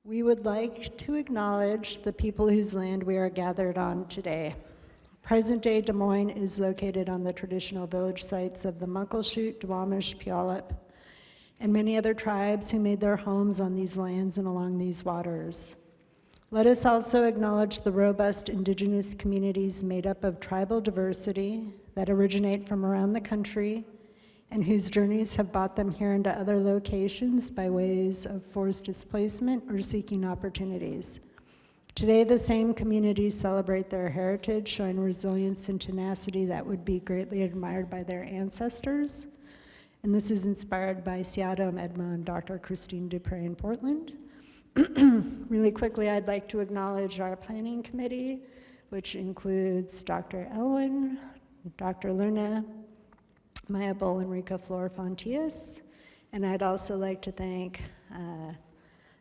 We would like to acknowledge the people whose land we are gathered on today. Present-day Des Moines is located on the traditional village sites of the Muckleshoot, Duwamish, Puyallup, and many other tribes who made their homes on these lands and along these waters. Let us also acknowledge the robust indigenous communities made up of tribal diversity that originate from around the country and whose journeys have brought them here into other locations by ways of forced displacement or seeking opportunities. Today, the same communities celebrate their heritage, showing resilience and tenacity that would be greatly admired by their ancestors. And this is inspired by Seattle Edmo and Dr. Christine Dupre in Portland. Really quickly, I'd like to acknowledge our planning committee, which includes Dr. Elwin, Dr. Luna, Maya Bull and Rika Flor-Fontius. And I'd also like to thank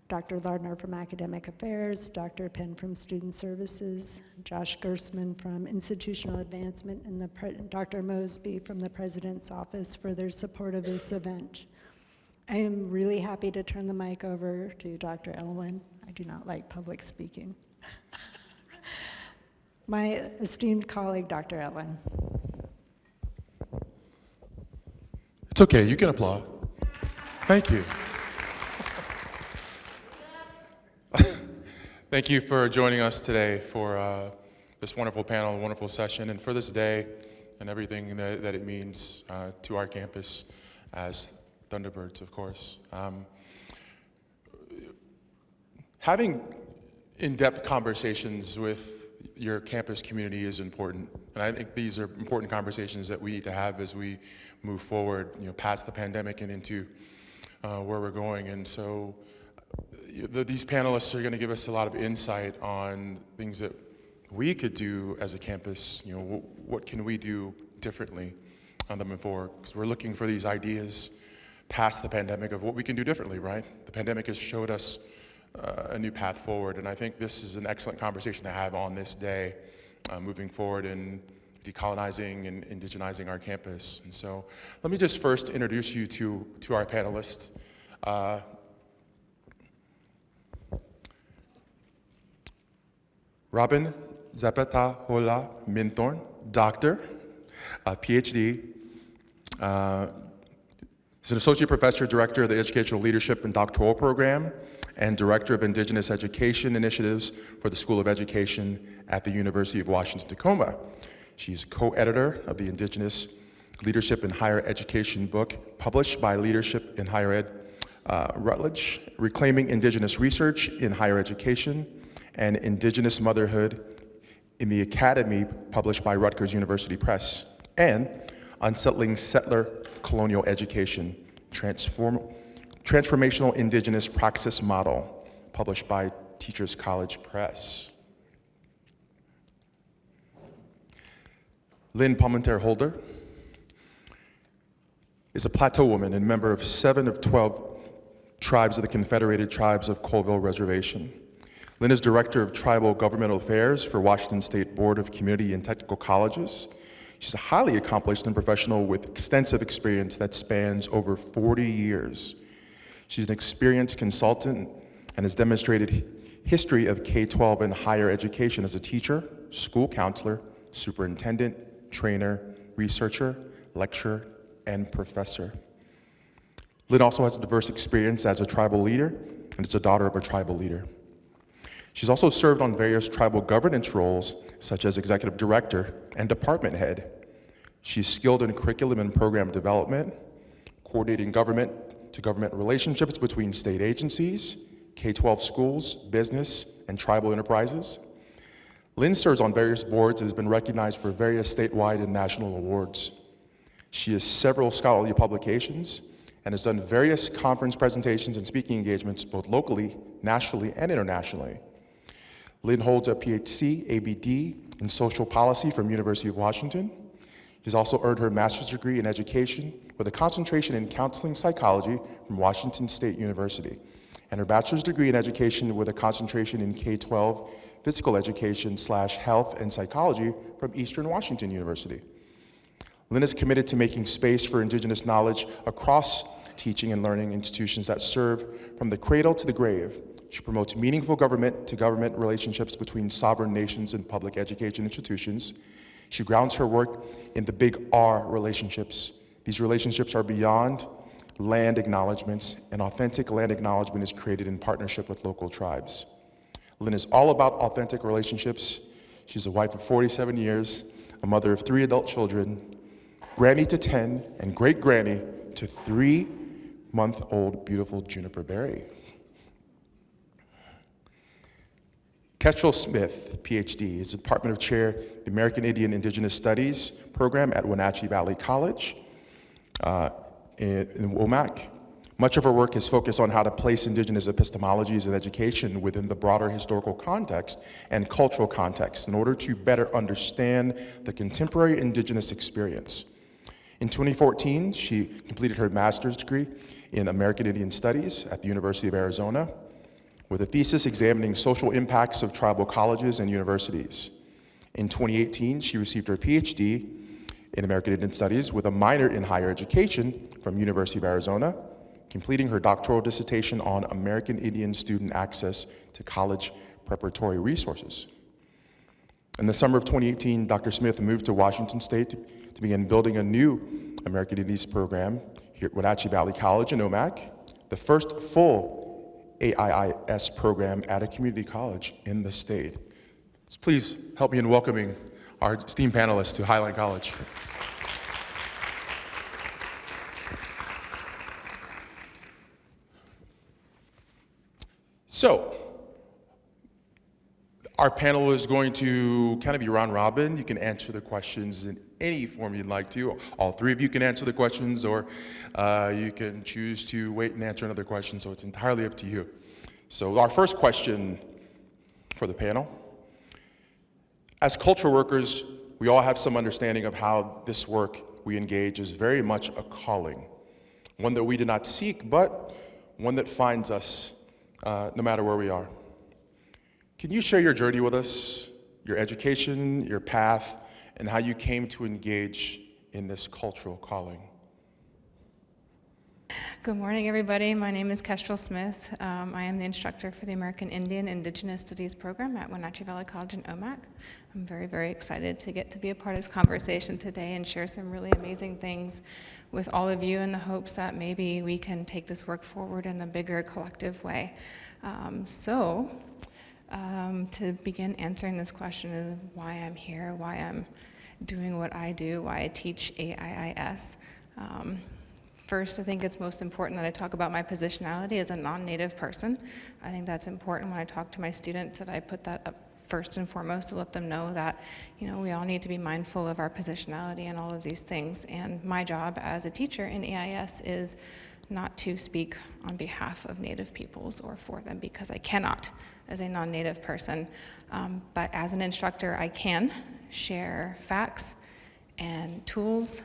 Dr. Lardner from Academic Affairs, Dr. Penn from Student Services, Josh Gersman from Institutional Advancement, and Dr. Mosby from the President's Office for their support of this event. I am really happy to turn the mic over to Dr. Elwin. I do not like public speaking. My esteemed colleague, Dr. Elwin. It's okay, you can applaud. Thank you. Thank you for joining us today for this wonderful panel, wonderful session, and for this day and everything that it means to our campus as Thunderbirds, of course. Having in-depth conversations with your campus community is important, and I think these are important conversations that we need to have as we move forward, past the pandemic and into where we're going. And so these panelists are going to give us a lot of insight on things that we could do as a campus. What can we do differently moving forward? Because we're looking for these ideas past the pandemic of what we can do differently, right? The pandemic has showed us a new path forward, and I think this is an excellent conversation to have on this day, moving forward in decolonizing and indigenizing our campus. And so let me just first introduce you to our panelists. Robin Zape-tah-hol-ah Minthorn, doctor, Ph.D. He's an associate professor, director of the Educational Leadership and Doctoral Program, and director of Indigenous Education Initiatives for the School of Education at the University of Washington, Tacoma. She's co-editor of the Indigenous Leadership in Higher Education book, published by Leadership in Higher Ed, Rutledge, Reclaiming Indigenous Research in Higher Education, and Indigenous Motherhood in the Academy, published by Rutgers University Press, and Unsettling Settler Colonial Education, Transformational Indigenous Praxis Model, published by Teachers College Press. Lynn Palmanteer-Holder is a Plateau woman and member of 7 of 12 tribes of the Confederated Tribes of Colville Reservation. Lynn is Director of Tribal Governmental Affairs for Washington State Board of Community and Technical Colleges. She's a highly accomplished and professional with extensive experience that spans over 40 years. She's an experienced consultant and has demonstrated history of K-12 and higher education as a teacher, school counselor, superintendent, trainer, researcher, lecturer, and professor. Lynn also has a diverse experience as a tribal leader and is a daughter of a tribal leader. She's also served on various tribal governance roles, such as executive director and department head. She's skilled in curriculum and program development, coordinating government-to-government relationships between state agencies, K-12 schools, business, and tribal enterprises. Lynn serves on various boards and has been recognized for various statewide and national awards. She has several scholarly publications and has done various conference presentations and speaking engagements both locally, nationally, and internationally. Lynn holds a Ph.D., ABD in social policy from University of Washington. She's also earned her master's degree in education with a concentration in counseling psychology from Washington State University, and her bachelor's degree in education with a concentration in K-12 physical education / health and psychology from Eastern Washington University. Lynn is committed to making space for Indigenous knowledge across teaching and learning institutions that serve from the cradle to the grave, She promotes meaningful government-to-government relationships between sovereign nations and public education institutions. She grounds her work in the big R relationships. These relationships are beyond land acknowledgements, and authentic land acknowledgement is created in partnership with local tribes. Lynn is all about authentic relationships. She's a wife of 47 years, a mother of 3 adult children, granny to 10, and great-granny to 3-month-old beautiful Juniper Berry. Kestrel Smith, Ph.D., is the Department of Chair, the American Indian Indigenous Studies program at Wenatchee Valley College in Womack. Much of her work is focused on how to place indigenous epistemologies and education within the broader historical context and cultural context in order to better understand the contemporary indigenous experience. In 2014, she completed her master's degree in American Indian Studies at the University of Arizona, with a thesis examining social impacts of tribal colleges and universities. In 2018, she received her Ph.D. in American Indian Studies with a minor in higher education from University of Arizona, completing her doctoral dissertation on American Indian student access to college preparatory resources. In the summer of 2018, Dr. Smith moved to Washington State to begin building a new American Indians program here at Wenatchee Valley College in Omak, the first full AIIS program at a community college in the state. So please help me in welcoming our esteemed panelists to Highline College. So, our panel is going to kind of be round robin. You can answer the questions in any form you'd like to. All 3 of you can answer the questions, or you can choose to wait and answer another question, so it's entirely up to you. So our first question for the panel. As cultural workers, we all have some understanding of how this work we engage is very much a calling. One that we did not seek, but one that finds us no matter where we are. Can you share your journey with us, your education, your path, and how you came to engage in this cultural calling? Good morning, everybody. My name is Kestrel Smith. I am the instructor for the American Indian Indigenous Studies program at Wenatchee Valley College in Omak. I'm very, very excited to get to be a part of this conversation today and share some really amazing things with all of you in the hopes that maybe we can take this work forward in a bigger collective way. To begin answering this question of why I'm here, why I'm doing what I do, why I teach AIIS. First, I think it's most important that I talk about my positionality as a non-native person. I think that's important when I talk to my students, that I put that up first and foremost to let them know that, we all need to be mindful of our positionality and all of these things. And my job as a teacher in AIS is not to speak on behalf of Native peoples or for them, because I cannot as a non-Native person. But as an instructor, I can share facts and tools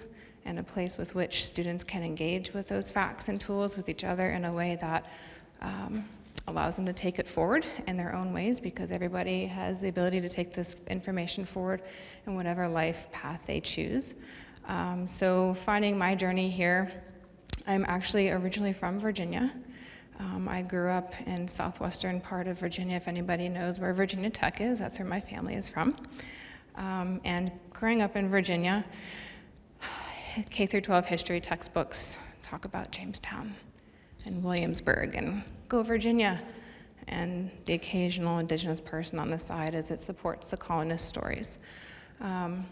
and a place with which students can engage with those facts and tools with each other in a way that allows them to take it forward in their own ways, because everybody has the ability to take this information forward in whatever life path they choose. So finding my journey here, I'm actually originally from Virginia. I grew up in southwestern part of Virginia. If anybody knows where Virginia Tech is, that's where my family is from. And growing up in Virginia, K-12 history textbooks talk about Jamestown and Williamsburg and go Virginia, and the occasional indigenous person on the side as it supports the colonist stories. And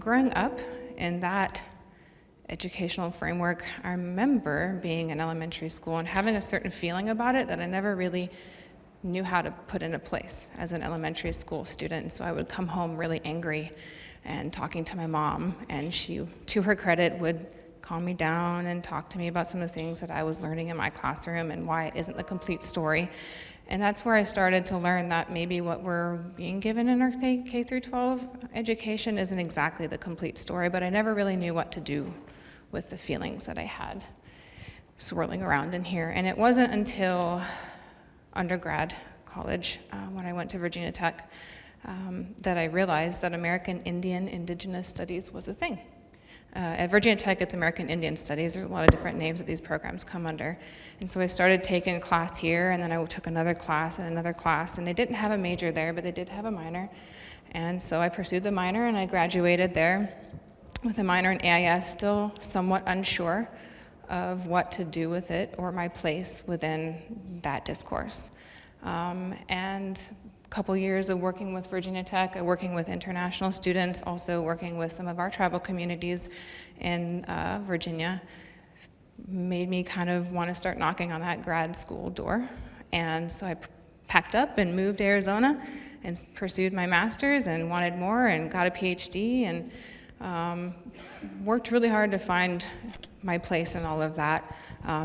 growing up in that educational framework, I remember being in elementary school and having a certain feeling about it that I never really knew how to put into place as an elementary school student. So I would come home really angry and talking to my mom, and she, to her credit, would calm me down and talk to me about some of the things that I was learning in my classroom and why it isn't the complete story. And that's where I started to learn that maybe what we're being given in our K through 12 education isn't exactly the complete story, but I never really knew what to do with the feelings that I had swirling around in here. And it wasn't until undergrad college, when I went to Virginia Tech, that I realized that American Indian Indigenous Studies was a thing. At Virginia Tech, it's American Indian Studies. There's a lot of different names that these programs come under. And so I started taking a class here, and then I took another class and another class, and they didn't have a major there, but they did have a minor. And so I pursued the minor, and I graduated there with a minor in AIS, still somewhat unsure of what to do with it or my place within that discourse. And a couple years of working with Virginia Tech, working with international students, also working with some of our tribal communities in Virginia, made me kind of want to start knocking on that grad school door. And so I packed up and moved to Arizona and pursued my master's and wanted more and got a Ph.D. and worked really hard to find my place in all of that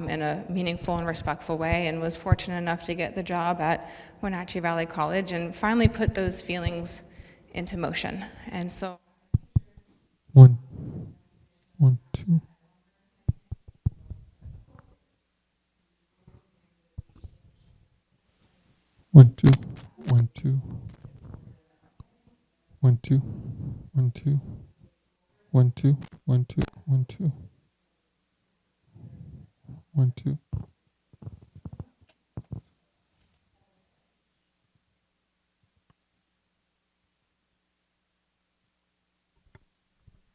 in a meaningful and respectful way, and was fortunate enough to get the job at Wenatchee Valley College and finally put those feelings into motion. And so 1, 1, 2. One, two, 1, 2. 1, 2, 1, 2. 1, 2, 1, 2, 1, 2. 1, 2.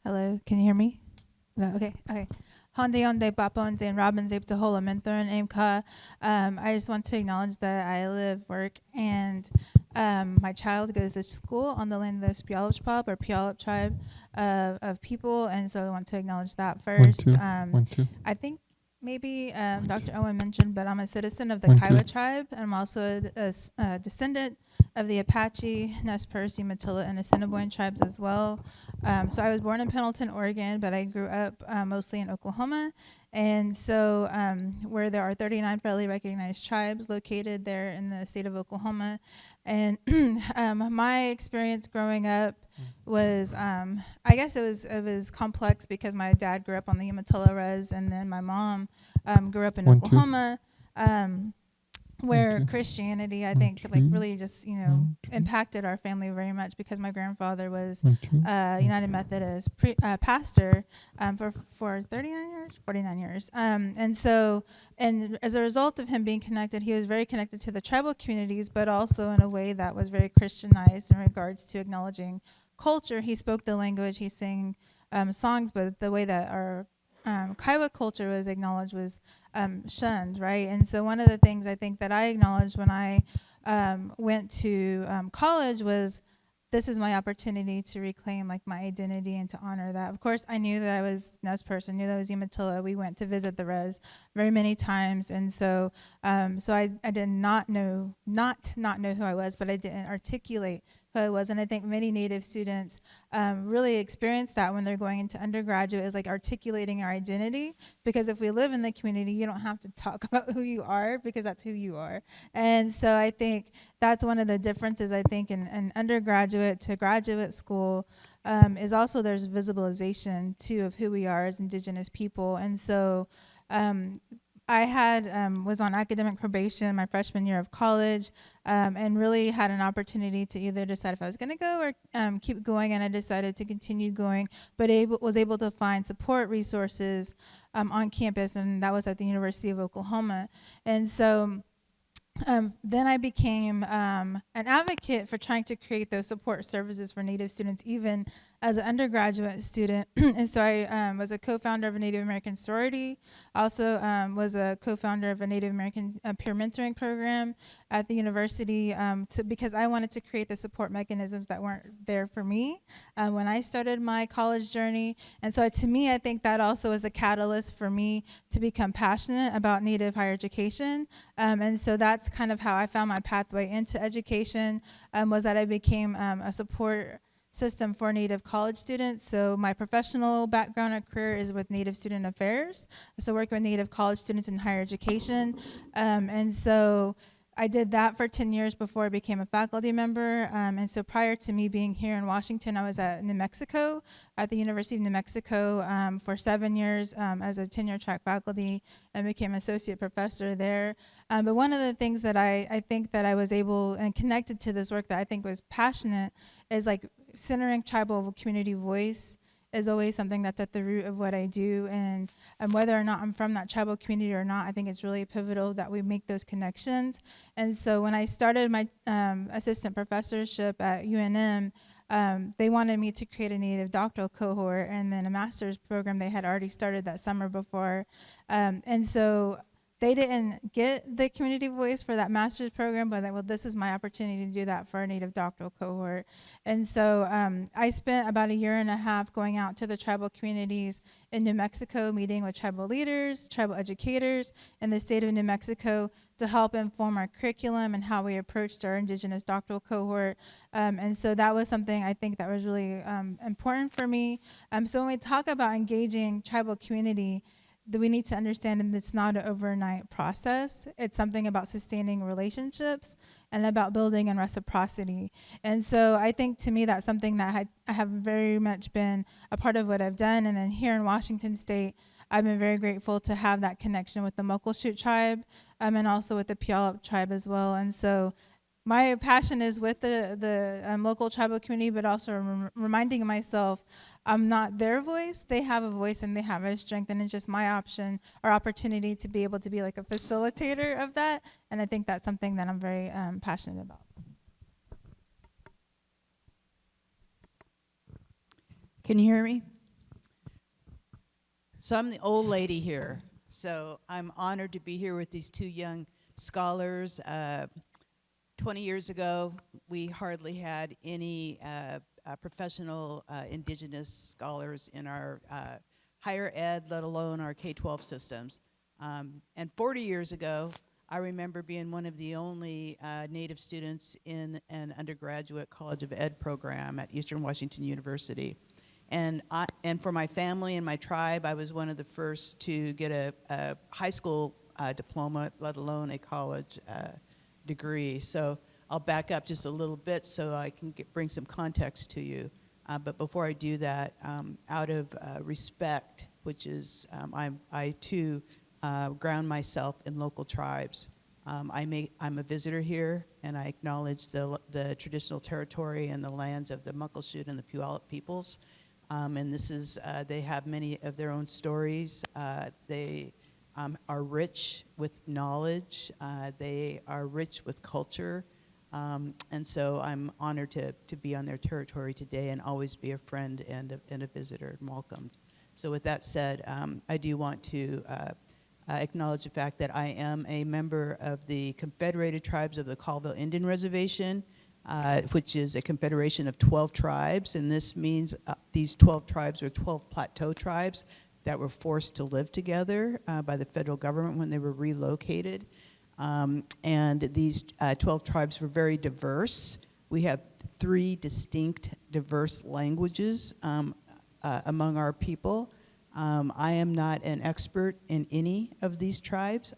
Hello, can you hear me? No, okay. Honde onde papons and Robin Zape-tah-hol-ah Minthorn Aimka. I just want to acknowledge that I live, work, and my child goes to school on the land of the Puyallup or Puyallup tribe of people, and so I want to acknowledge that first. 1, 2, 1, 2. I think maybe Dr. Owen mentioned, but I'm a citizen of the 1, 2. Kiowa tribe, and I'm also a descendant of the Apache, Nez Perce, Umatilla, and Assiniboine tribes as well. So I was born in Pendleton, Oregon, but I grew up mostly in Oklahoma. And so where there are 39 federally recognized tribes located there in the state of Oklahoma. And my experience growing up was, I guess it was complex because my dad grew up on the Umatilla res, and then my mom grew up in 1, 2. Oklahoma. Where 1, 2. Christianity, I 1, think, 2. like really just, 1, 2. impacted our family very much because my grandfather was 1, 2. United Methodist pastor for 49 years. And so, and as a result of him being connected, he was very connected to the tribal communities, but also in a way that was very Christianized in regards to acknowledging culture. He spoke the language, he sang songs, but the way that our Kiowa culture was acknowledged was shunned, right? And so one of the things I think that I acknowledged when I went to college was, this is my opportunity to reclaim like my identity and to honor that. Of course, I knew that I was Nez Perce, I knew that I was Umatilla. We went to visit the res very many times, and so I did not know who I was, but I didn't articulate who I was. And I think many Native students really experience that when they're going into undergraduate, is like articulating our identity, because if we live in the community, you don't have to talk about who you are, because that's who you are. And so I think that's one of the differences, I think, in undergraduate to graduate school, is also there's visibilization too of who we are as Indigenous people. And so I was on academic probation my freshman year of college, and really had an opportunity to either decide if I was going to go or keep going, and I decided to continue going, but was able to find support resources on campus, and that was at the University of Oklahoma. And so then I became an advocate for trying to create those support services for Native students, even as an undergraduate student. And so I was a co-founder of a Native American sorority, also was a co-founder of a Native American peer mentoring program at the university, because I wanted to create the support mechanisms that weren't there for me when I started my college journey. And so to me, I think that also was the catalyst for me to become passionate about Native higher education. And so that's kind of how I found my pathway into education, was that I became a support system for Native college students. So my professional background and career is with Native Student Affairs, so working with Native college students in higher education. And so I did that for 10 years before I became a faculty member. And so prior to me being here in Washington, I was at New Mexico, at the University of New Mexico for 7 years as a tenure track faculty, and became associate professor there. But one of the things that I think that I was able and connected to this work that I think was passionate is like centering tribal community voice is always something that's at the root of what I do. And whether or not I'm from that tribal community or not, I think it's really pivotal that we make those connections. And so when I started my assistant professorship at UNM, they wanted me to create a Native doctoral cohort and then a master's program they had already started that summer before. And so they didn't get the community voice for that master's program, but well, this is my opportunity to do that for a Native doctoral cohort. And so I spent about 1.5 years going out to the tribal communities in New Mexico, meeting with tribal leaders, tribal educators in the state of New Mexico to help inform our curriculum and how we approached our Indigenous doctoral cohort. And so that was something I think that was really important for me. So when we talk about engaging tribal community, that we need to understand that it's not an overnight process. It's something about sustaining relationships and about building and reciprocity. And so I think to me that's something that I have very much been a part of what I've done. And then here in Washington State, I've been very grateful to have that connection with the Muckleshoot tribe and also with the Puyallup tribe as well. And so my passion is with the local tribal community, but also reminding myself I'm not their voice. They have a voice and they have a strength, and it's just my option or opportunity to be able to be like a facilitator of that. And I think that's something that I'm very passionate about. Can you hear me? So I'm the old lady here. So I'm honored to be here with these two young scholars. 20 years ago, we hardly had any professional Indigenous scholars in our higher ed, let alone our K-12 systems. And 40 years ago, I remember being one of the only Native students in an undergraduate College of Ed program at Eastern Washington University. And for my family and my tribe, I was one of the first to get a high school diploma, let alone a college degree. So I'll back up just a little bit so I can bring some context to you. But before I do that, out of respect, which is I too ground myself in local tribes. I'm a visitor here, and I acknowledge the traditional territory and the lands of the Muckleshoot and the Puyallup peoples. And this is they have many of their own stories. They are rich with knowledge. They are rich with culture. And so I'm honored to be on their territory today and always be a friend and a visitor and welcomed. So with that said, I do want to acknowledge the fact that I am a member of the Confederated Tribes of the Colville Indian Reservation, which is a confederation of 12 tribes. And this means these 12 tribes are 12 plateau tribes that were forced to live together by the federal government when they were relocated. And these 12 tribes were very diverse. We have 3 distinct, diverse languages among our people. I am not an expert in any of these tribes.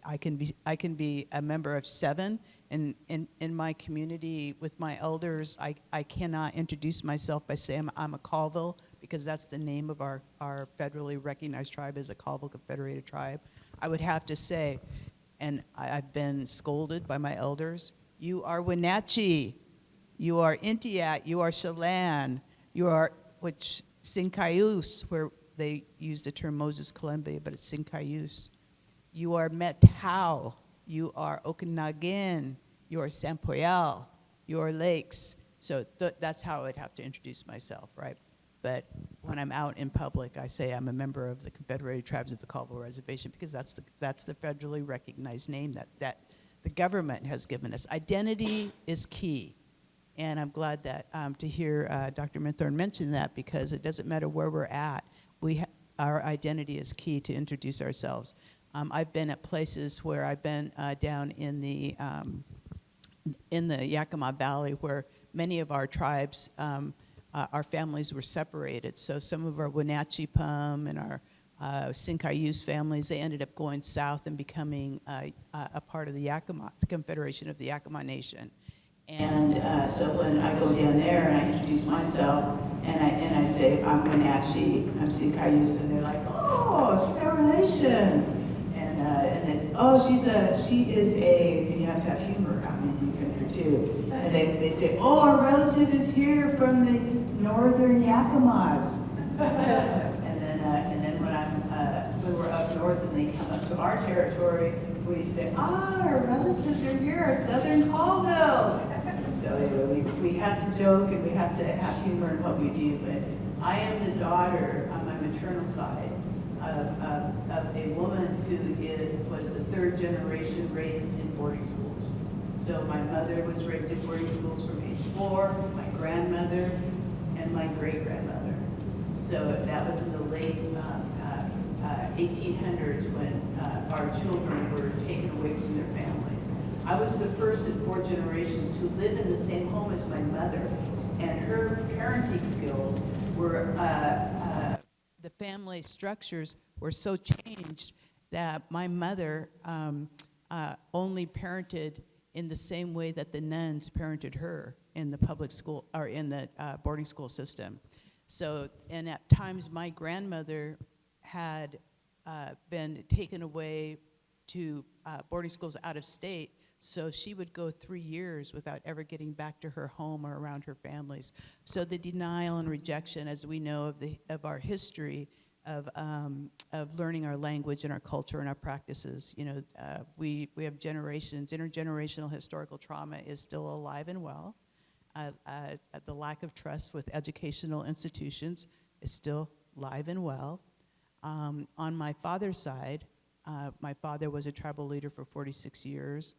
I can be a member of 7. And in my community with my elders, I cannot introduce myself by saying I'm a Colville, because that's the name of our federally recognized tribe as a Colville Confederated tribe. I would have to say, and I've been scolded by my elders, you are Wenatchee, you are Intiat, you are Chelan, you are, which Sincayus, where they use the term Moses Kalembe, but it's Sincayus. You are Methow, you are Okanagan, you are Sampoyal, you are Lakes. So that's how I'd have to introduce myself, right? But when I'm out in public, I say I'm a member of the Confederated Tribes of the Colville Reservation, because that's the federally recognized name that the government has given us. Identity is key, and I'm glad that to hear Dr. Minthorn mention that, because it doesn't matter where we're at, our identity is key to introduce ourselves. I've been at places where I've been down in the Yakima Valley, where many of our tribes, our families were separated. So some of our Wenatchee Pum and our Sincayus families, they ended up going south and becoming a part of the Yakima, the Confederation of the Yakima Nation. And so when I go down there and I introduce myself and I say I'm Wenatchee, I'm Sincayus, and they're like, oh, she's our relation. She is and you have to have humor, you can hear too. And they say, oh, our relative is here from the northern Yakimas. And then when we're up north and they come up to our territory, we say, our relatives are here, our Southern Colvilles. So anyway, we have to joke and we have to have humor in what we do, but I am the daughter on my maternal side of a woman who was the third generation raised in boarding schools. So my mother was raised in boarding schools from age 4, my grandmother, and my great-grandmother. So that was in the late 1800s when our children were taken away from their families. I was the first of 4 generations to live in the same home as my mother, and her parenting skills were, the family structures were so changed that my mother only parented in the same way that the nuns parented her in the public school, or in the boarding school system. So, and at times my grandmother had been taken away to boarding schools out of state, so she would go 3 years without ever getting back to her home or around her families. So the denial and rejection, as we know of our history of learning our language and our culture and our practices, you know, we have generations. Intergenerational historical trauma is still alive and well. The lack of trust with educational institutions is still alive and well. On my father's side, my father was a tribal leader for 46 years.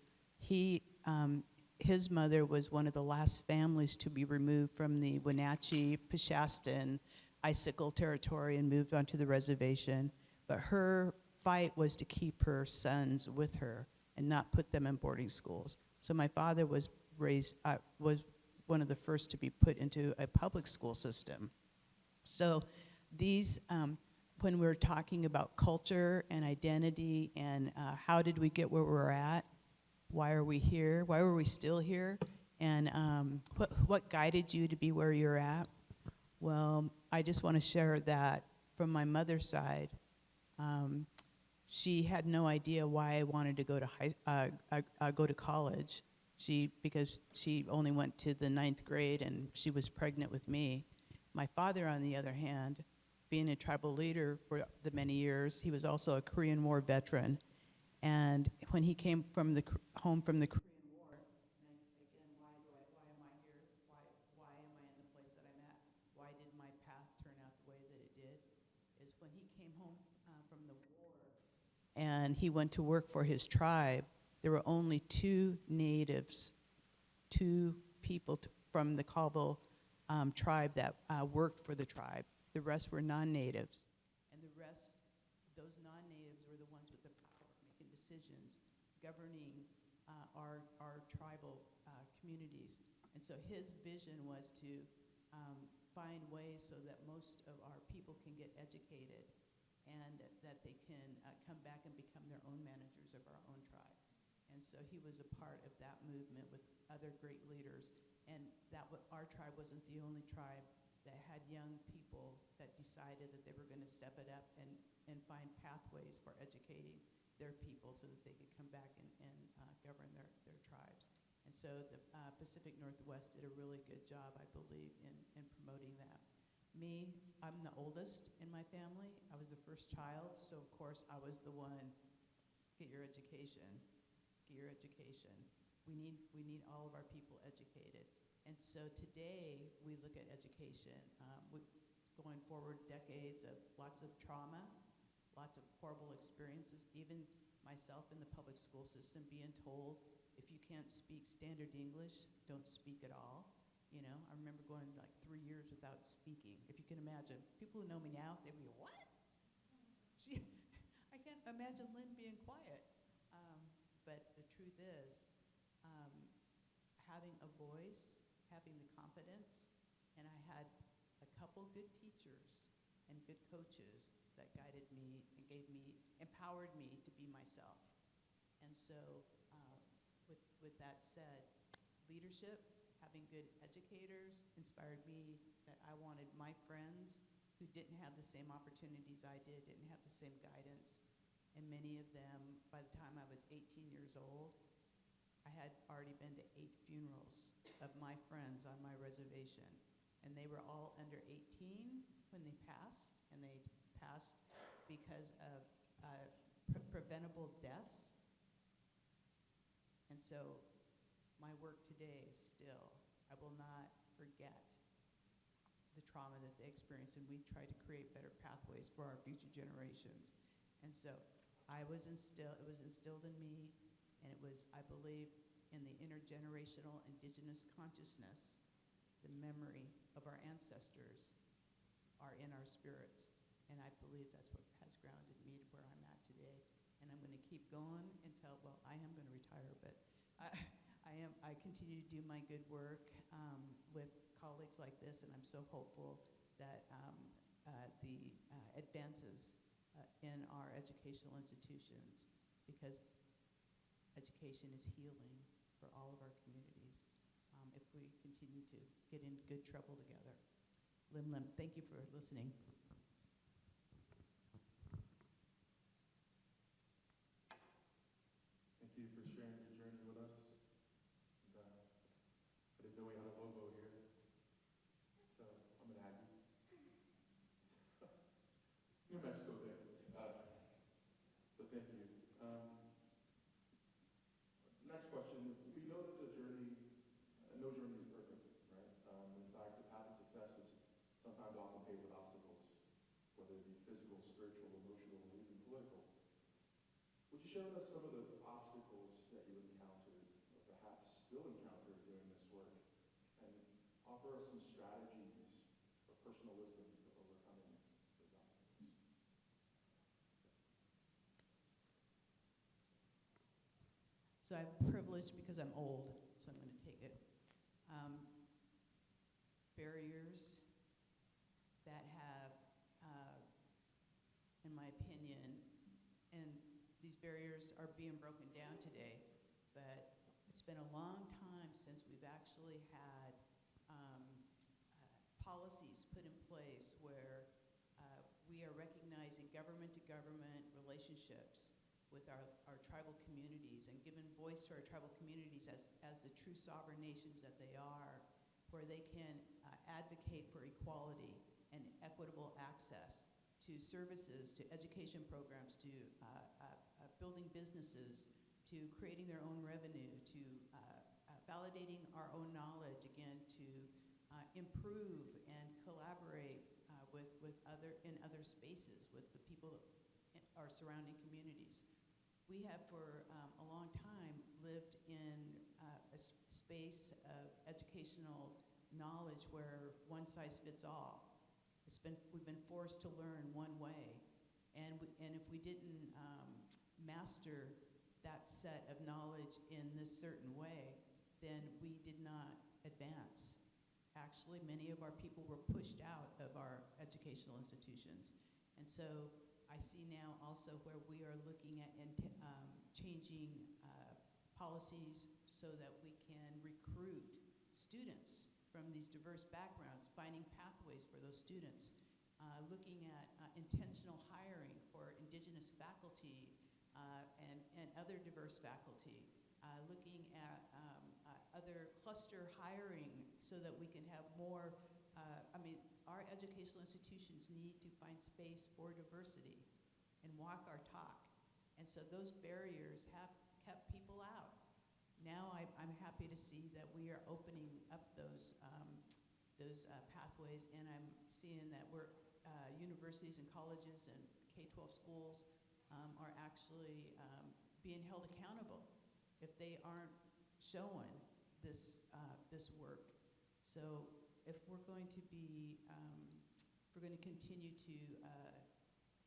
His mother was one of the last families to be removed from the Wenatchee, Processesn, Icicle territory and moved onto the reservation. But her fight was to keep her sons with her and not put them in boarding schools. So my father was was one of the first to be put into a public school system. So these, when we're talking about culture and identity and how did we get where we're at, why are we here, why were we still here, and what guided you to be where you're at? Well, I just want to share that from my mother's side, she had no idea why I wanted to go to college. Because she only went to the 9th grade and she was pregnant with me. My father, on the other hand, being a tribal leader for the many years, he was also a Korean War veteran. And when he came from home from the Korean War, and again, why am I here? Why am I in the place that I'm at? Why did my path turn out the way that it did? Is when he came home from the war and he went to work for his tribe, there were only 2 natives, 2 people from the Colville tribe that worked for the tribe. The rest were non-natives. And the rest, those non-natives were the ones with the power, making decisions, governing our tribal communities. And so his vision was to find ways so that most of our people can get educated and that they can come back and become their own managers of our own tribe. And so he was a part of that movement with other great leaders. And our tribe wasn't the only tribe that had young people that decided that they were going to step it up and find pathways for educating their people so that they could come back and govern their tribes. And so the Pacific Northwest did a really good job, I believe, in promoting that. Me, I'm the oldest in my family. I was the first child, so of course I was the one, get your education. Get your education. We need all of our people educated. And so today we look at education. Going forward decades of lots of trauma, lots of horrible experiences, even myself in the public school system being told, if you can't speak standard English, don't speak at all. You know, I remember going like 3 years without speaking. If you can imagine, people who know me now, they'd be, what? I can't imagine Lynn being quiet. But the truth is, having a voice, having the confidence, and I had a couple good teachers and good coaches that guided me and empowered me to be myself. And so with that said, leadership, having good educators inspired me that I wanted my friends who didn't have the same opportunities I did, didn't have the same guidance, and many of them, by the time I was 18 years old, I had already been to 8 funerals of my friends on my reservation. And they were all under 18, when they passed, and they passed because of preventable deaths. And so my work today still, I will not forget the trauma that they experienced, and we try to create better pathways for our future generations. And so it was instilled in me, and it was, I believe, in the intergenerational indigenous consciousness. The memory of our ancestors are in our spirits, and I believe that's what has grounded me to where I'm at today. And I'm going to keep going until, well, I am going to retire, but I continue to do my good work with colleagues like this, and I'm so hopeful that the advances in our educational institutions, because education is healing for all of our communities if we continue to get in good trouble together. Lynn, thank you for listening. Thank you for sharing your journey with us. And, I didn't know we had a logo here, so I'm an Aggie. New Mexico thing. But thank you. Next question. We know that the journey, no journey is perfect, right? In fact, the path of success is sometimes often paved with obstacles, whether it be physical, spiritual, emotional, or even political. Would you share with us some of the obstacles that you encountered, or perhaps still encounter doing this work, and offer us some strategies or personal wisdom for overcoming those obstacles? So I'm privileged because I'm old, so I'm going to take it. Barriers that have, in my opinion, and these barriers are being broken down today, but it's been a long time since we've actually had policies put in place where we are recognizing government-to-government relationships with our tribal communities and giving voice to our tribal communities as the true sovereign nations that they are, where they can advocate for equality and equitable access to services, to education programs, to building businesses, to creating their own revenue, to validating our own knowledge, again, to improve and collaborate with other spaces, with the people in our surrounding communities. We have for a long time lived in a space of educational knowledge where one size fits all. We've been forced to learn one way, and if we didn't master that set of knowledge in this certain way, then we did not advance. Actually, many of our people were pushed out of our educational institutions, and so I see now also where we are looking at changing policies so that we can recruit students from these diverse backgrounds, finding pathways for those students, looking at intentional hiring for Indigenous faculty and other diverse faculty, looking at other cluster hiring so that we can have more. Our educational institutions need to find space for diversity and walk our talk. And so those barriers have kept people out. Now I'm happy to see that we are opening up those pathways, and I'm seeing that universities and colleges and K-12 schools are actually being held accountable if they aren't showing this work. So if we're going to be, if we're going to continue to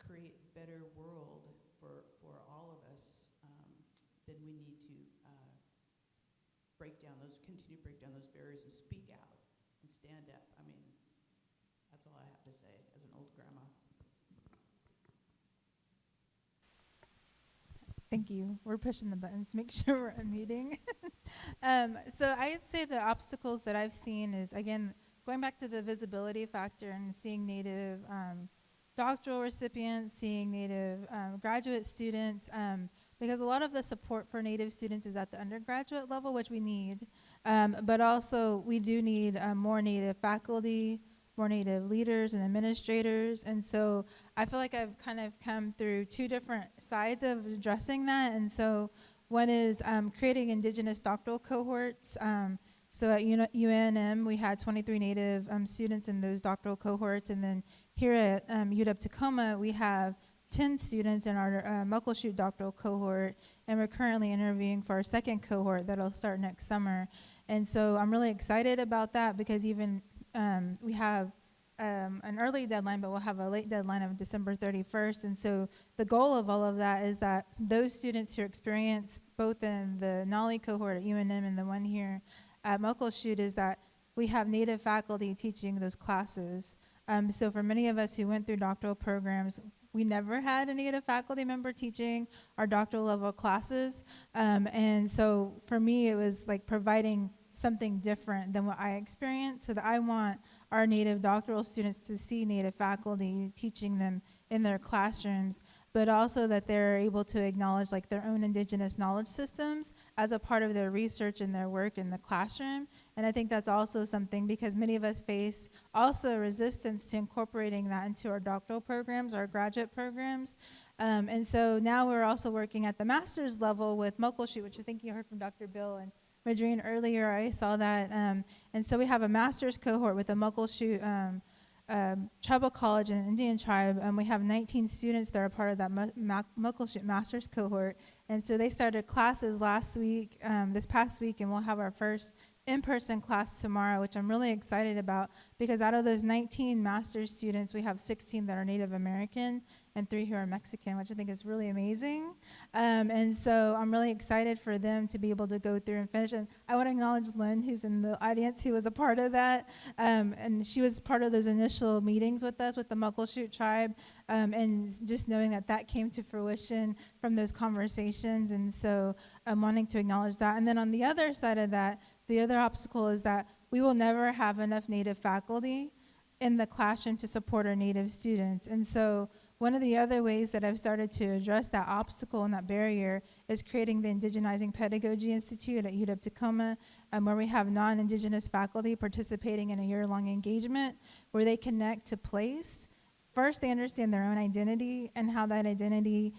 create a better world for all of us, then we need to continue to break down those barriers and speak out and stand up. That's all I have to say as an old grandma. Thank you. We're pushing the buttons. Make sure we're unmuting. So I'd say the obstacles that I've seen is, again, going back to the visibility factor and seeing Native doctoral recipients, seeing Native graduate students, because a lot of the support for Native students is at the undergraduate level, which we need, but also we do need more Native faculty, more Native leaders and administrators. And so I feel like I've kind of come through two different sides of addressing that. And so one is creating Indigenous doctoral cohorts. So at UNM, we had 23 Native students in those doctoral cohorts. And then here at UW-Tacoma, we have 10 students in our Muckleshoot doctoral cohort. And we're currently interviewing for our second cohort that'll start next summer. And so I'm really excited about that because even we have an early deadline, but we'll have a late deadline of December 31st. And so the goal of all of that is that those students who experience both in the Nolly cohort at UNM and the one here at Muckleshoot is that we have Native faculty teaching those classes. So for many of us who went through doctoral programs, we never had a Native faculty member teaching our doctoral level classes. And so for me, it was like providing something different than what I experienced, so that I want our Native doctoral students to see Native faculty teaching them in their classrooms, but also that they're able to acknowledge like their own Indigenous knowledge systems as a part of their research and their work in the classroom. And I think that's also something because many of us face also resistance to incorporating that into our doctoral programs, our graduate programs. And so now we're also working at the master's level with Muckleshoot, which I think you heard from Dr. Bill and Madrine earlier. I saw that. And so we have a master's cohort with the Muckleshoot Tribal College and Indian Tribe, and we have 19 students that are part of that Muckleshoot master's cohort. And so they started classes last week, this past week, and we'll have our first in-person class tomorrow, which I'm really excited about because out of those 19 master's students, we have 16 that are Native American and 3 who are Mexican, which I think is really amazing. And so I'm really excited for them to be able to go through and finish. And I want to acknowledge Lynn, who's in the audience, who was a part of that. And she was part of those initial meetings with us, with the Muckleshoot tribe, and just knowing that that came to fruition from those conversations. And so I'm wanting to acknowledge that. And then on the other side of that, the other obstacle is that we will never have enough Native faculty in the classroom to support our Native students. And so one of the other ways that I've started to address that obstacle and that barrier is creating the Indigenizing Pedagogy Institute at UW-Tacoma, where we have non-Indigenous faculty participating in a year-long engagement where they connect to place. First, they understand their own identity and how that identity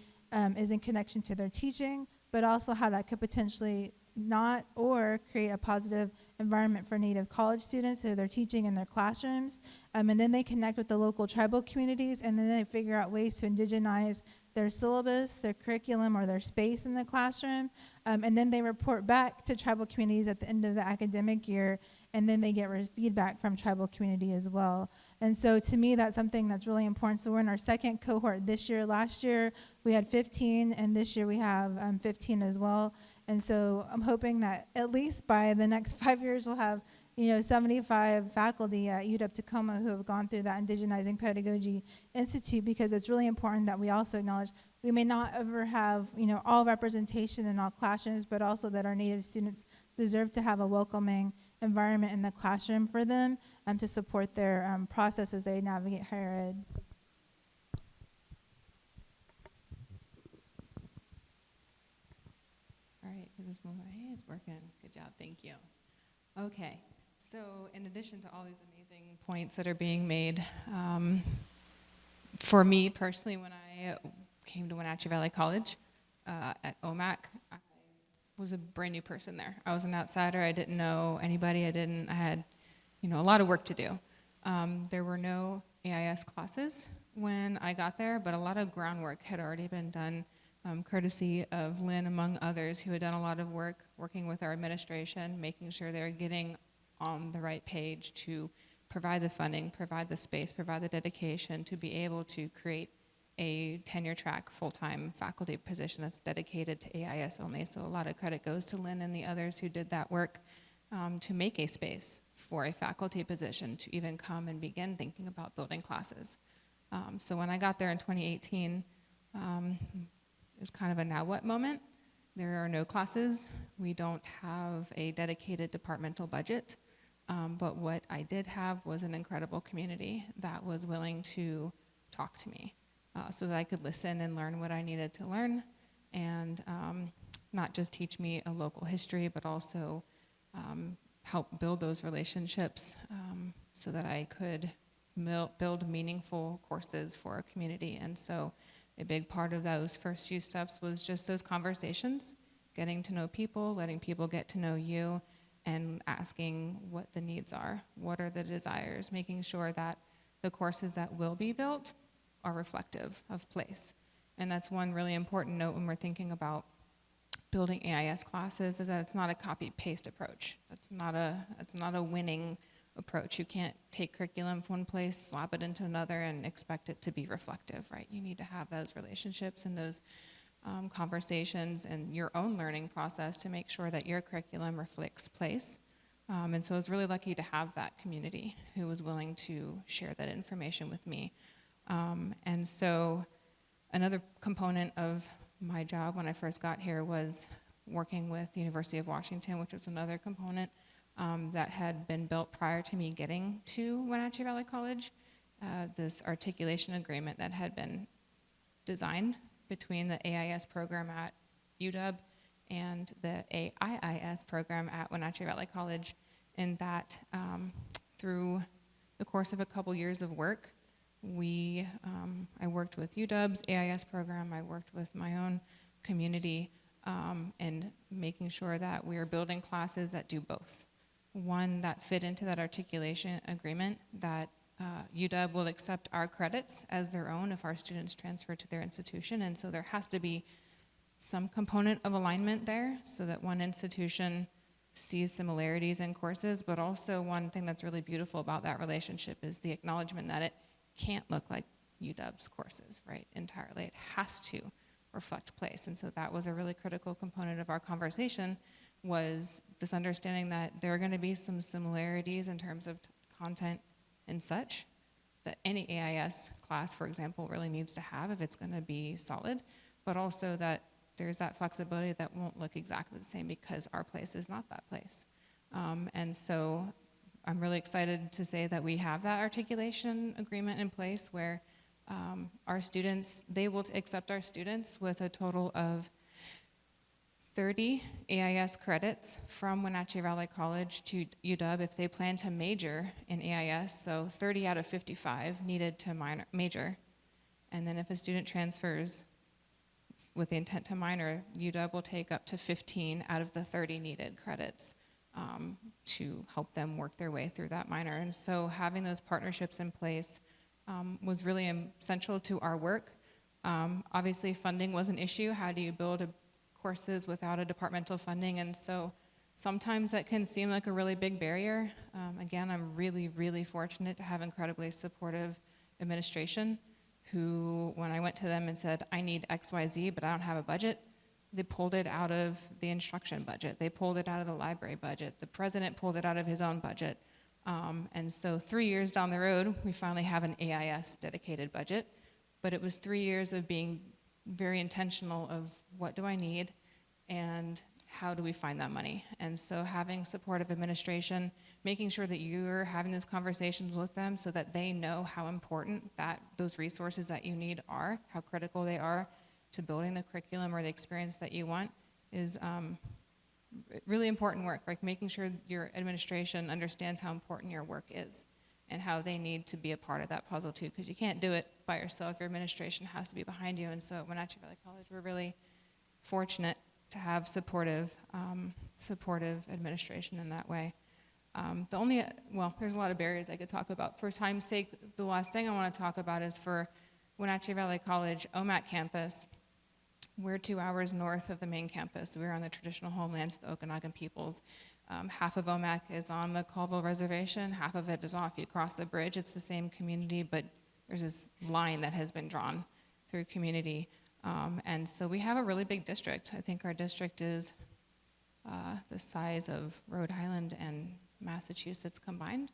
is in connection to their teaching, but also how that could potentially not or create a positive environment for Native college students who they're teaching in their classrooms. And then they connect with the local tribal communities, and then they figure out ways to indigenize their syllabus, their curriculum, or their space in the classroom. And then they report back to tribal communities at the end of the academic year, and then they get feedback from tribal community as well. And so to me, that's something that's really important. So we're in our second cohort this year. Last year, we had 15, and this year we have 15 as well. And so I'm hoping that at least by the next 5 years, we'll have 75 faculty at UW-Tacoma who have gone through that Indigenizing Pedagogy Institute, because it's really important that we also acknowledge we may not ever have all representation in all classrooms, but also that our Native students deserve to have a welcoming environment in the classroom for them to support their process as they navigate higher ed. All right, is this moving? Hey, it's working. Good job, thank you. Okay, so in addition to all these amazing points that are being made, for me personally, when I came to Wenatchee Valley College at OMAC, I was a brand new person there. I was an outsider. I didn't know anybody. I had, a lot of work to do. There were no AIS classes when I got there, but a lot of groundwork had already been done, courtesy of Lynn, among others, who had done a lot of work working with our administration, making sure they're getting on the right page to provide the funding, provide the space, provide the dedication to be able to create a tenure track full-time faculty position that's dedicated to AIS only. So a lot of credit goes to Lynn and the others who did that work to make a space for a faculty position to even come and begin thinking about building classes. So when I got there in 2018, it was kind of a now what moment. There are no classes. We don't have a dedicated departmental budget. But what I did have was an incredible community that was willing to talk to me so that I could listen and learn what I needed to learn, and not just teach me a local history, but also help build those relationships so that I could build meaningful courses for our community. And so a big part of those first few steps was just those conversations, getting to know people, letting people get to know you, and asking what the needs are, what are the desires, making sure that the courses that will be built are reflective of place. And that's one really important note when we're thinking about building AIS classes, is that it's not a copy-paste approach. It's not a winning approach. You can't take curriculum from one place, slap it into another, and expect it to be reflective, right? You need to have those relationships and those conversations and your own learning process to make sure that your curriculum reflects place. And so I was really lucky to have that community who was willing to share that information with me. And so another component of my job when I first got here was working with the University of Washington, which was another component that had been built prior to me getting to Wenatchee Valley College. This articulation agreement that had been designed between the AIS program at UW and the AIIS program at Wenatchee Valley College, and that through the course of a couple years of work, I worked with UW's AIS program, I worked with my own community, and making sure that we are building classes that do both. One that fit into that articulation agreement, that UW will accept our credits as their own if our students transfer to their institution, and so there has to be some component of alignment there so that one institution sees similarities in courses, but also one thing that's really beautiful about that relationship is the acknowledgement that it can't look like UW's courses, right, entirely. It has to reflect place, and so that was a really critical component of our conversation, was this understanding that there are going to be some similarities in terms of content and such that any AIS class, for example, really needs to have if it's going to be solid, but also that there's that flexibility that won't look exactly the same because our place is not that place. And so I'm really excited to say that we have that articulation agreement in place where our students, they will accept our students with a total of 30 AIS credits from Wenatchee Valley College to UW if they plan to major in AIS, so 30 out of 55 needed to major. And then if a student transfers with the intent to minor, UW will take up to 15 out of the 30 needed credits to help them work their way through that minor. And so having those partnerships in place was really essential to our work. Obviously, funding was an issue. How do you build courses without a departmental funding? And so sometimes that can seem like a really big barrier. Again, I'm really, really fortunate to have incredibly supportive administration who, when I went to them and said, I need XYZ, but I don't have a budget, they pulled it out of the instruction budget. They pulled it out of the library budget. The president pulled it out of his own budget. And so 3 years down the road, we finally have an AIS dedicated budget. But it was 3 years of being very intentional of what do I need and how do we find that money? And so having supportive administration, making sure that you're having those conversations with them so that they know how important that those resources that you need are, how critical they are to building the curriculum or the experience that you want is really important work, like making sure your administration understands how important your work is and how they need to be a part of that puzzle too, because you can't do it by yourself. Your administration has to be behind you. And so at Wenatchee Valley College, we're really fortunate to have supportive administration in that way. There's a lot of barriers I could talk about. For time's sake, the last thing I want to talk about is for Wenatchee Valley College, OMAC campus. We're 2 hours north of the main campus. We're on the traditional homelands of the Okanagan peoples. Half of OMAC is on the Colville Reservation, half of it is off. You cross the bridge, it's the same community, but there's this line that has been drawn through community. And so we have a really big district. I think our district is the size of Rhode Island and Massachusetts combined.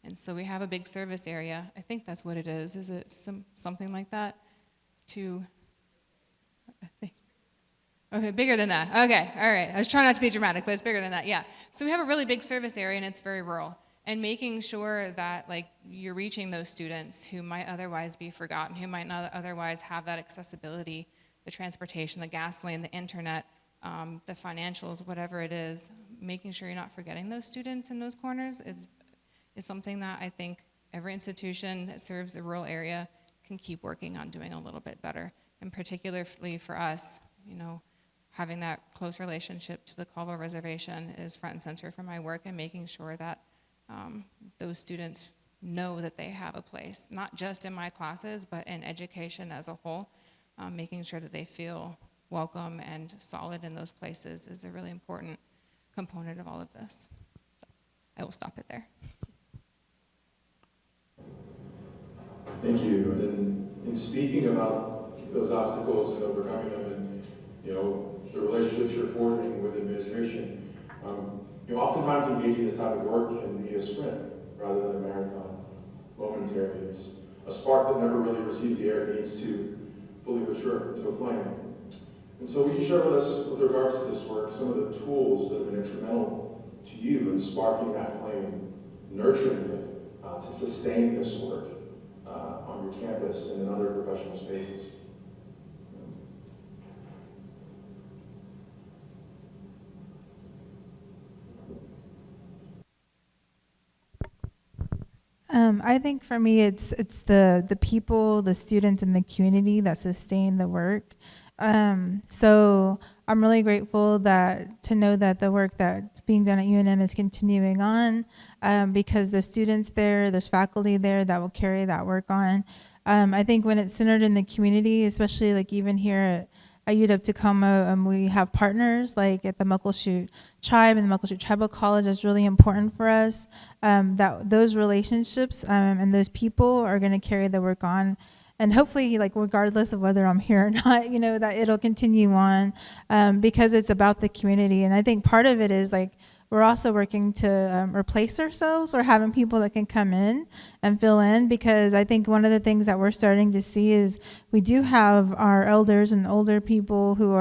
And so we have a big service area. I think that's what it is. Is it something like that? Okay, bigger than that. Okay, all right. I was trying not to be dramatic, but it's bigger than that, yeah. So we have a really big service area, and it's very rural. And making sure that you're reaching those students who might otherwise be forgotten, who might not otherwise have that accessibility, the transportation, the gasoline, the internet, the financials, whatever it is, making sure you're not forgetting those students in those corners is something that I think every institution that serves the rural area can keep working on doing a little bit better. And particularly for us, you know, having that close relationship to the Colville Reservation is front and center for my work, and making sure that those students know that they have a place, not just in my classes, but in education as a whole. Making sure that they feel welcome and solid in those places is a really important component of all of this. I will stop it there. Thank you. And in speaking about those obstacles and overcoming them, and the relationships you're forging with administration, oftentimes engaging this type of work can be a sprint rather than a marathon. Momentarily, it's a spark that never really receives the air it needs to fully mature into a flame. And so, will you share with us, with regards to this work, some of the tools that have been instrumental to you in sparking that flame, nurturing it, to sustain this work on your campus and in other professional spaces? I think for me, it's the people, the students, and the community that sustain the work. So I'm really grateful to know that the work that's being done at UNM is continuing on, because there's students there, there's faculty there that will carry that work on. I think when it's centered in the community, especially like even here at UW-Tacoma, we have partners like at the Muckleshoot Tribe and the Muckleshoot Tribal College is really important for us. That those relationships and those people are going to carry the work on, and hopefully, like regardless of whether I'm here or not, that it'll continue on, because it's about the community. And I think part of it is like we're also working to replace ourselves, or having people that can come in and fill in, because I think one of the things that we're starting to see is we do have our elders and older people who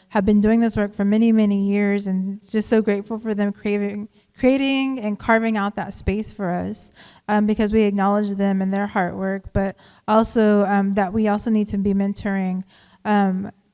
have been doing this work for many, many years, and it's just so grateful for them creating and carving out that space for us, because we acknowledge them and their hard work, but also that we also need to be mentoring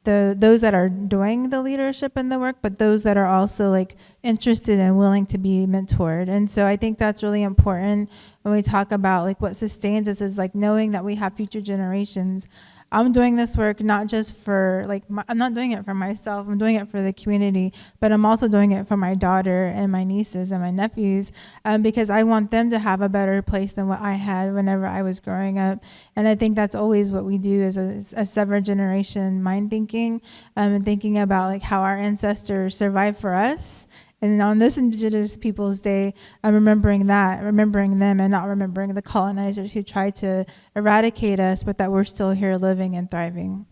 those that are doing the leadership and the work, but those that are also like interested and willing to be mentored. And so I think that's really important when we talk about like what sustains us, is like knowing that we have future generations. I'm doing this work not just for I'm not doing it for myself, I'm doing it for the community, but I'm also doing it for my daughter and my nieces and my nephews, because I want them to have a better place than what I had whenever I was growing up. And I think that's always what we do as a severed generation mind thinking, and thinking about like how our ancestors survived for us. And on this Indigenous Peoples Day, I'm remembering them, and not remembering the colonizers who tried to eradicate us, but that we're still here living and thriving.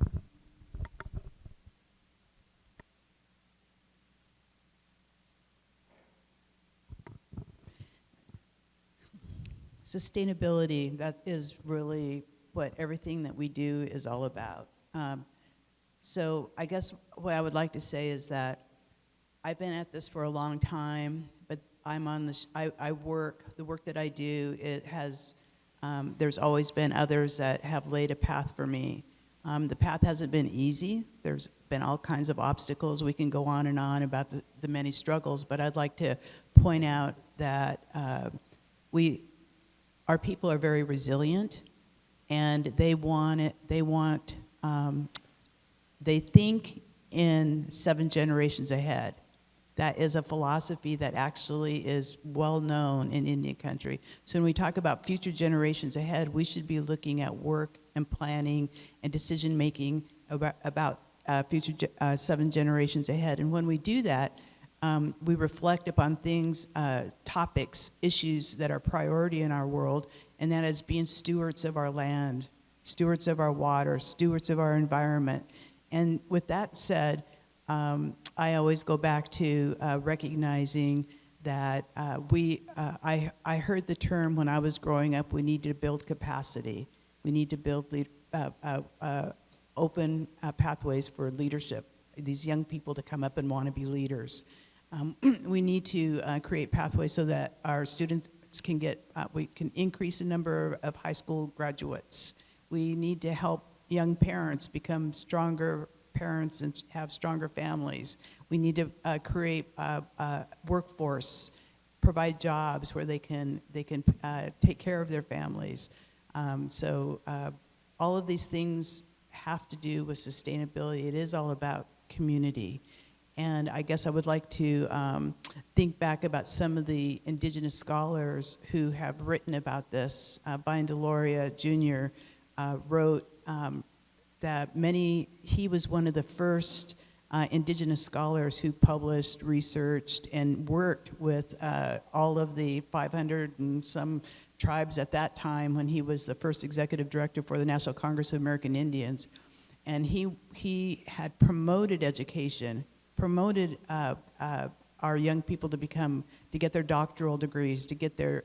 Sustainability, that is really what everything that we do is all about. So I guess what I would like to say is that I've been at this for a long time, but I'm on the work that I do, it has, there's always been others that have laid a path for me. The path hasn't been easy. There's been all kinds of obstacles. We can go on and on about the many struggles, but I'd like to point out that our people are very resilient, and they think in 7 generations ahead. That is a philosophy that actually is well known in Indian country. So when we talk about future generations ahead, we should be looking at work and planning and decision making about future 7 generations ahead. And when we do that, we reflect upon things, topics, issues that are priority in our world, and that is being stewards of our land, stewards of our water, stewards of our environment. And with that said, I always go back to recognizing that I heard the term when I was growing up, we need to build capacity. We need to build open pathways for leadership, these young people to come up and want to be leaders. We need to create pathways so that our students can we can increase the number of high school graduates. We need to help young parents become stronger parents and have stronger families. We need to create a workforce provide jobs where they can take care of their families. So all of these things have to do with sustainability. It is all about community. And I guess I would like to think back about some of the indigenous scholars who have written about this. Brian Deloria Jr. Wrote that he was one of the first indigenous scholars who published, researched, and worked with all of the 500 and some tribes at that time when he was the first executive director for the National Congress of American Indians. And he had promoted education, promoted our young people to get their doctoral degrees, to get their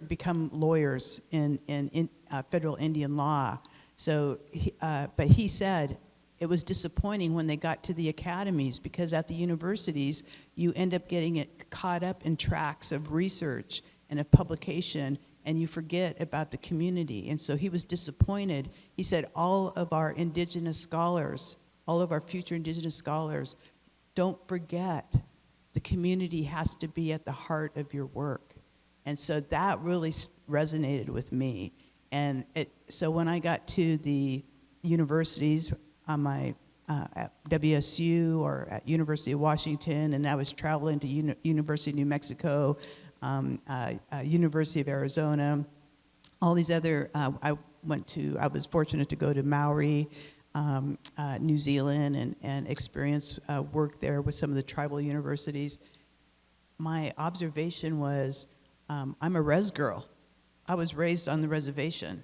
become lawyers in federal Indian law. So, but he said it was disappointing when they got to the academies, because at the universities, you end up getting it caught up in tracks of research and of publication, and you forget about the community. And so he was disappointed. He said, all of our indigenous scholars, all of our future indigenous scholars, don't forget the community has to be at the heart of your work. And so that really resonated with me. And so when I got to the universities on my at WSU or at University of Washington, and I was traveling to University of New Mexico, University of Arizona, all these other, I was fortunate to go to Maori, New Zealand, and experience work there with some of the tribal universities. My observation was, I'm a res girl. I was raised on the reservation.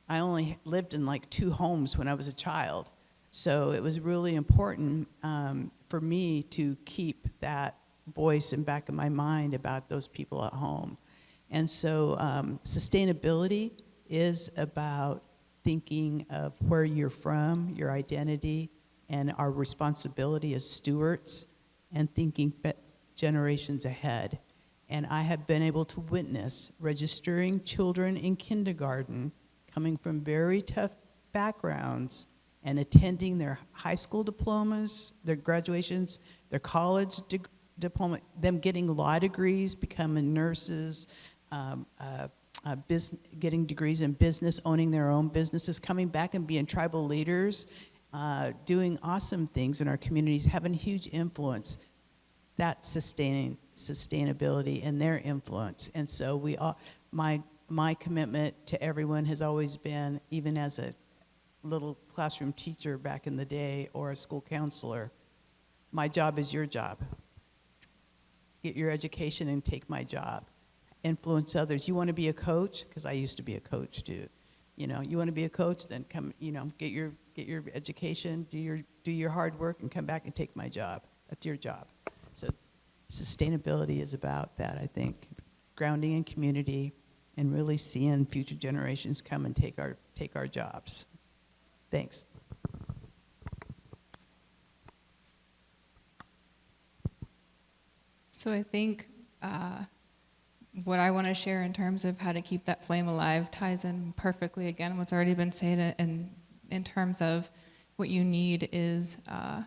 I only lived in like 2 homes when I was a child. So it was really important for me to keep that voice in back of my mind about those people at home. And so sustainability is about thinking of where you're from, your identity, and our responsibility as stewards, and thinking generations ahead. And I have been able to witness registering children in kindergarten coming from very tough backgrounds and attending their high school diplomas, their graduations, their college diploma, them getting law degrees, becoming nurses, getting degrees in business, owning their own businesses, coming back and being tribal leaders, doing awesome things in our communities, having huge influence. That's sustainability and their influence. And so we all, my commitment to everyone has always been, even as a little classroom teacher back in the day or a school counselor, my job is your job. Get your education and take my job. Influence others. You want to be a coach? Because I used to be a coach too. You know, you want to be a coach? Then come, get your education, do your hard work, and come back and take my job. That's your job. So sustainability is about that, I think. Grounding in community and really seeing future generations come and take our jobs. Thanks. So I think what I want to share in terms of how to keep that flame alive ties in perfectly, again, what's already been said, and in terms of what you need is a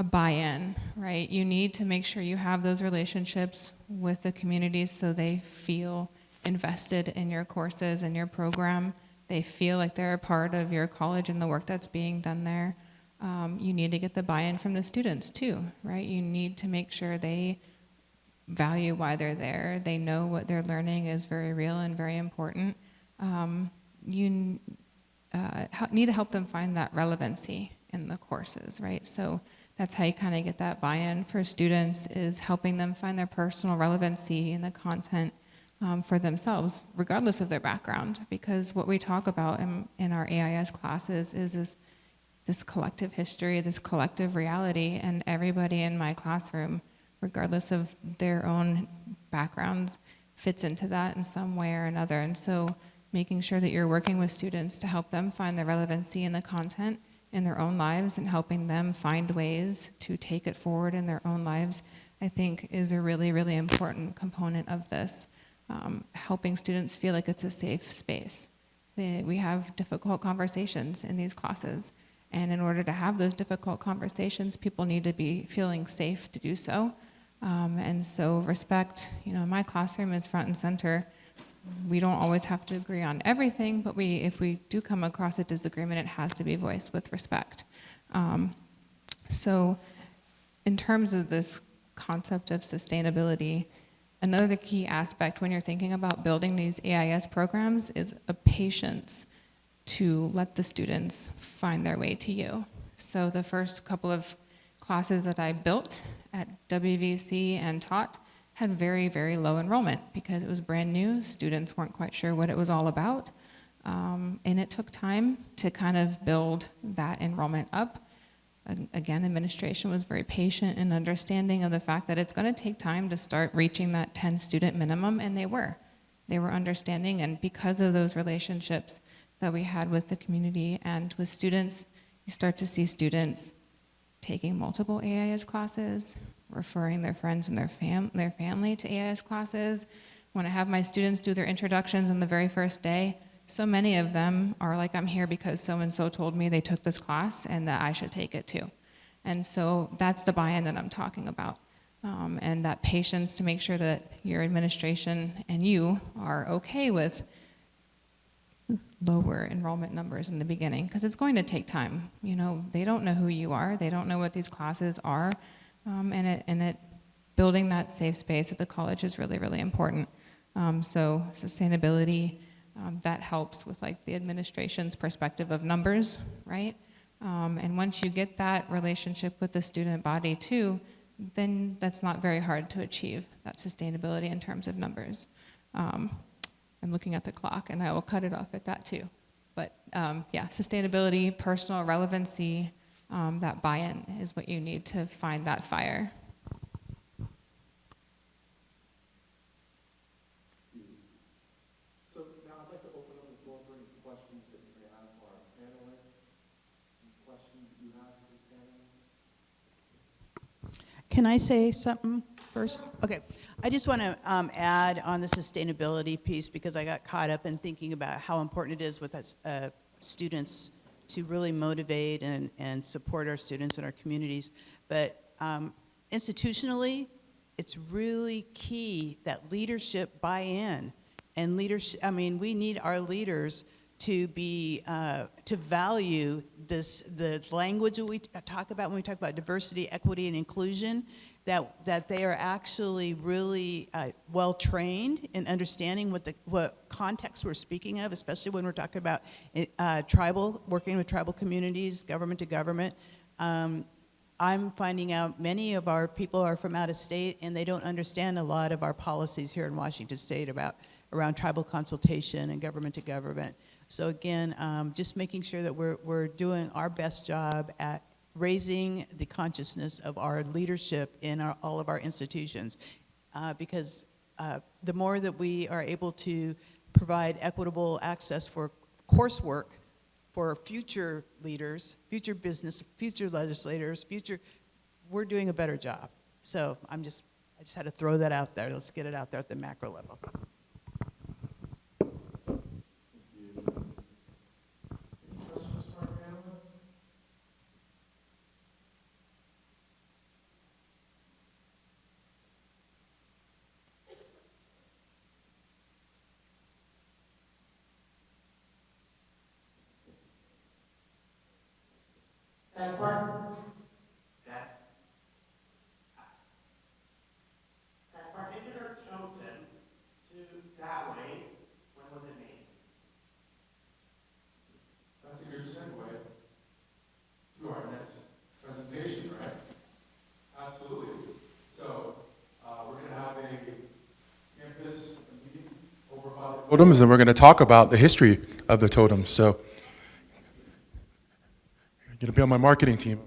buy-in, right? You need to make sure you have those relationships with the communities so they feel invested in your courses and your program. They feel like they're a part of your college and the work that's being done there. You need to get the buy-in from the students too, right? You need to make sure they value why they're there. They know what they're learning is very real and very important. You need to help them find that relevancy in the courses, right? So that's how you kind of get that buy-in for students, is helping them find their personal relevancy in the content for themselves, regardless of their background. Because what we talk about in our AIS classes is this collective history, this collective reality, and everybody in my classroom, regardless of their own backgrounds, fits into that in some way or another. And so making sure that you're working with students to help them find the relevancy in the content in their own lives and helping them find ways to take it forward in their own lives, I think is a really, really important component of this. Helping students feel like it's a safe space. We have difficult conversations in these classes, And in order to have those difficult conversations, people need to be feeling safe to do so. And so respect, in my classroom is front and center. We don't always have to agree on everything, but if we do come across a disagreement, it has to be voiced with respect. So in terms of this concept of sustainability, another key aspect when you're thinking about building these AIS programs is a patience to let the students find their way to you. So the first couple of classes that I built at WVC and taught had very, very low enrollment because it was brand new. Students weren't quite sure what it was all about. And it took time to kind of build that enrollment up. Again, administration was very patient and understanding of the fact that it's going to take time to start reaching that 10 student minimum, and they were. They were understanding, and because of those relationships that we had with the community and with students, you start to see students taking multiple AIS classes, referring their friends and their family to AIS classes. When I have my students do their introductions on the very first day, so many of them are like, I'm here because so-and-so told me they took this class and that I should take it too. And so that's the buy-in that I'm talking about. And that patience to make sure that your administration and you are okay with lower enrollment numbers in the beginning, because it's going to take time. They don't know who you are. They don't know what these classes are. And building that safe space at the college is really, really important. So sustainability, that helps with like the administration's perspective of numbers, right? And once you get that relationship with the student body too, then that's not very hard to achieve, that sustainability in terms of numbers. I'm looking at the clock and I will cut it off at that too. But yeah, sustainability, personal relevancy, that buy-in is what you need to find that fire. So now I'd like to open up the floor for any questions that you may have for our panelists. Any questions you have for the panelists? Can I say something first? Okay. I just want to add on the sustainability piece because I got caught up in thinking about how important it is with us, students to really motivate and support our students and our communities. But institutionally, it's really key that leadership buy in. And leadership, we need our leaders to be, to value the language that we talk about when we talk about diversity, equity, and inclusion, that they are actually really well-trained in understanding what context we're speaking of, especially when we're talking about working with tribal communities, government to government. I'm finding out many of our people are from out of state and they don't understand a lot of our policies here in Washington State around tribal consultation and government to government. So again, just making sure that we're doing our best job at raising the consciousness of our leadership in all of our institutions. Because the more that we are able to provide equitable access for coursework for future leaders, future business, future legislators, we're doing a better job. So I just had to throw that out there. Let's get it out there at the macro level. That particular totem to that way, when was it made? That's a good segue to our next presentation, right? Absolutely. So we're going to have a campus meeting over about totems, and we're going to talk about the history of the totems. So I'm going to be on my marketing team.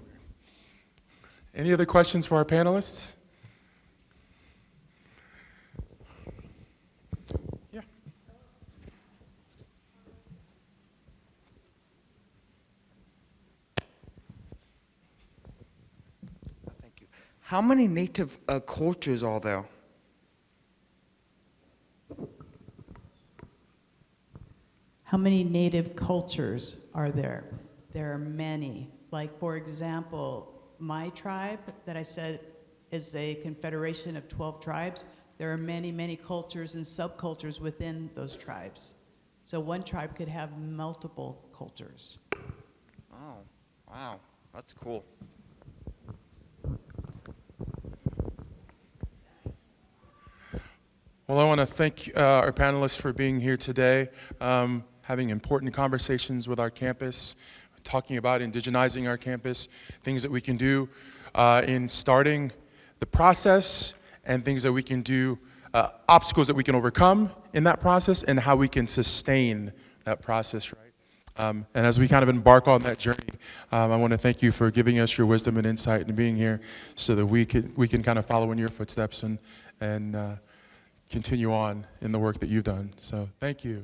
Any other questions for our panelists? Yeah. Thank you. How many native cultures are there? How many native cultures are there? there are many. Like, for example, my tribe that I said is a confederation of 12 tribes. There are many, many cultures and subcultures within those tribes. So one tribe could have multiple cultures. Oh, wow, that's cool. Well, I want to thank our panelists for being here today, having important conversations with our campus, talking about indigenizing our campus, things that we can do in starting the process, and things that we can do, obstacles that we can overcome in that process, and how we can sustain that process, right? And as we kind of embark on that journey, I want to thank you for giving us your wisdom and insight and being here so that we can kind of follow in your footsteps and continue on in the work that you've done. So thank you.